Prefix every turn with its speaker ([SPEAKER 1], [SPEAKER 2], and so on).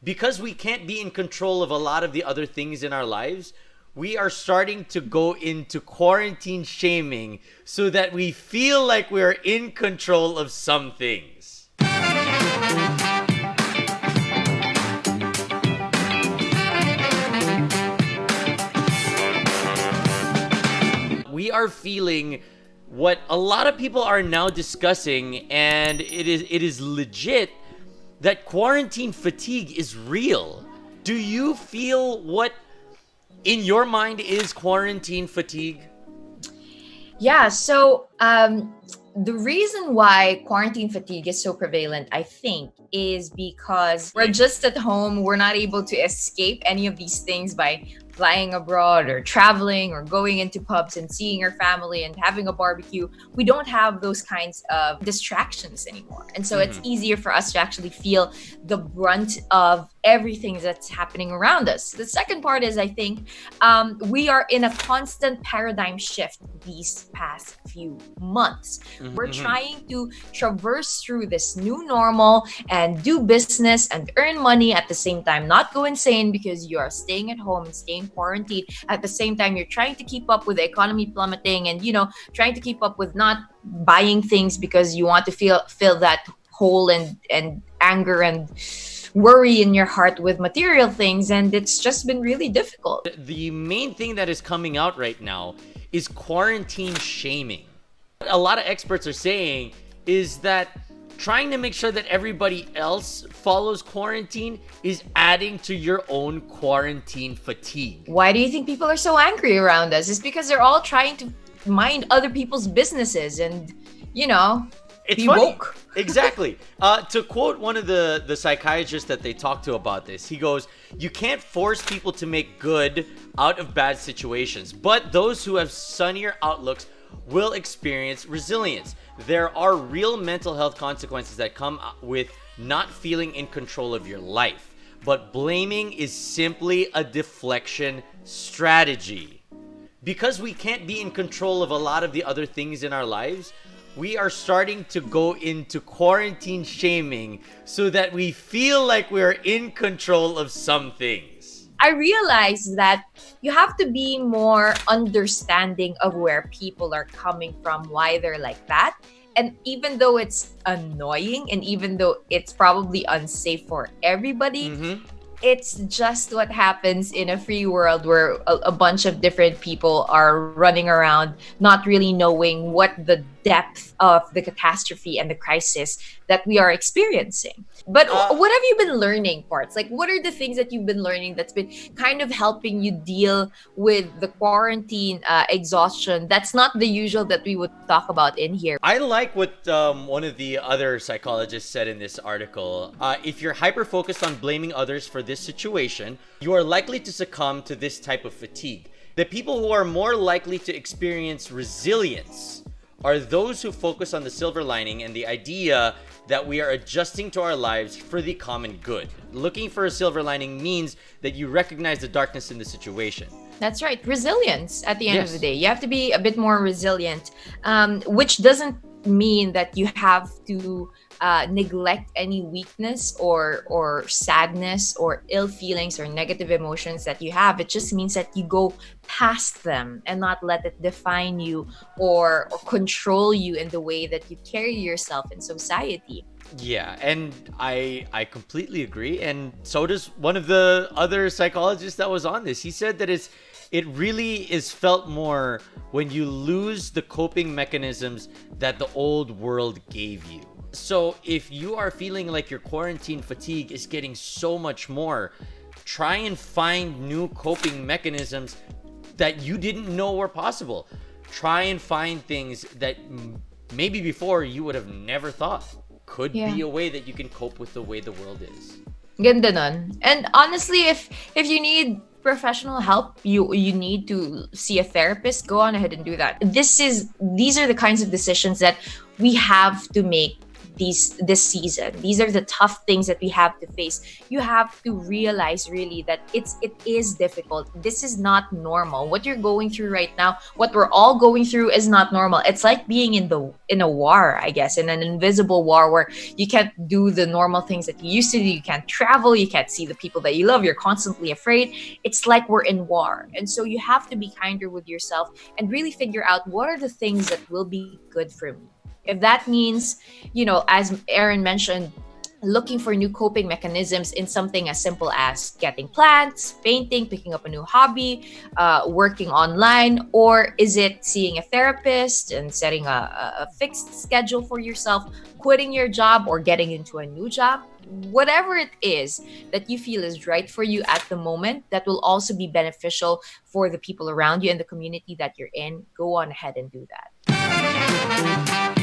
[SPEAKER 1] Because we can't be in control of a lot of the other things in our lives, we are starting to go into quarantine shaming so that we feel like we're in control of some things. We are feeling what a lot of people are now discussing, and it is legit, that quarantine fatigue is real. Do you feel what in your mind is quarantine fatigue?
[SPEAKER 2] Yeah, so the reason why quarantine fatigue is so prevalent, I think, is because we're just at home. We're not able to escape any of these things by flying abroad or traveling or going into pubs and seeing our family and having a barbecue. We don't have those kinds of distractions anymore. And so it's easier for us to actually feel the brunt of everything that's happening around us. The second part is, I think, we are in a constant paradigm shift these past few months. We're trying to traverse through this new normal and do business and earn money at the same time, not go insane because you are staying at home and staying quarantined. At the same time, you're trying to keep up with the economy plummeting and, trying to keep up with not buying things because you want to fill that hole and anger and worry in your heart with material things, and it's just been really difficult.
[SPEAKER 1] The main thing that is coming out right now is quarantine shaming. A lot of experts are saying is that trying to make sure that everybody else follows quarantine is adding to your own quarantine fatigue.
[SPEAKER 2] Why do you think people are so angry around us? It's because they're all trying to mind other people's businesses and,
[SPEAKER 1] it's
[SPEAKER 2] be
[SPEAKER 1] funny.
[SPEAKER 2] woke.
[SPEAKER 1] Exactly. To quote one of the psychiatrists that they talked to about this, he goes, "You can't force people to make good out of bad situations, but those who have sunnier outlooks will experience resilience. There are real mental health consequences that come with not feeling in control of your life, but blaming is simply a deflection strategy. Because we can't be in control of a lot of the other things in our lives, we are starting to go into quarantine shaming so that we feel like we're in control of some things."
[SPEAKER 2] I realized that you have to be more understanding of where people are coming from, why they're like that. And even though it's annoying and even though it's probably unsafe for everybody, it's just what happens in a free world where a bunch of different people are running around not really knowing what the depth of the catastrophe and the crisis that we are experiencing. But what have you been learning, Parts? Like, what are the things that you've been learning that's been kind of helping you deal with the quarantine exhaustion that's not the usual that we would talk about in here?
[SPEAKER 1] I like what one of the other psychologists said in this article. If you're hyper-focused on blaming others for this situation, you are likely to succumb to this type of fatigue. The people who are more likely to experience resilience are those who focus on the silver lining and the idea that we are adjusting to our lives for the common good. Looking for a silver lining means that you recognize the darkness in the situation.
[SPEAKER 2] That's right. Resilience at the end of the day. You have to be a bit more resilient, which doesn't mean that you have to neglect any weakness or sadness or ill feelings or negative emotions that you have. It just means that you go past them and not let it define you or control you in the way that you carry yourself in society.
[SPEAKER 1] Yeah, and I completely agree. And so does one of the other psychologists that was on this. He said that it really is felt more when you lose the coping mechanisms that the old world gave you. So if you are feeling like your quarantine fatigue is getting so much more, try and find new coping mechanisms that you didn't know were possible. Try and find things that maybe before you would have never thought could be a way that you can cope with the way the world is.
[SPEAKER 2] Ganda nun. And honestly, if you need professional help, you need to see a therapist, go on ahead and do that. These are the kinds of decisions that we have to make this season. These are the tough things that we have to face. You have to realize really that it is difficult. This is not normal. What you're going through right now, what we're all going through, is not normal. It's like being in a war, I guess, in an invisible war where you can't do the normal things that you used to do. You can't travel, you can't see the people that you love, you're constantly afraid. It's like we're in war. And so you have to be kinder with yourself and really figure out what are the things that will be good for me. If that means, as Aaron mentioned, looking for new coping mechanisms in something as simple as getting plants, painting, picking up a new hobby, working online, or is it seeing a therapist and setting a fixed schedule for yourself, quitting your job or getting into a new job? Whatever it is that you feel is right for you at the moment, that will also be beneficial for the people around you and the community that you're in, go on ahead and do that.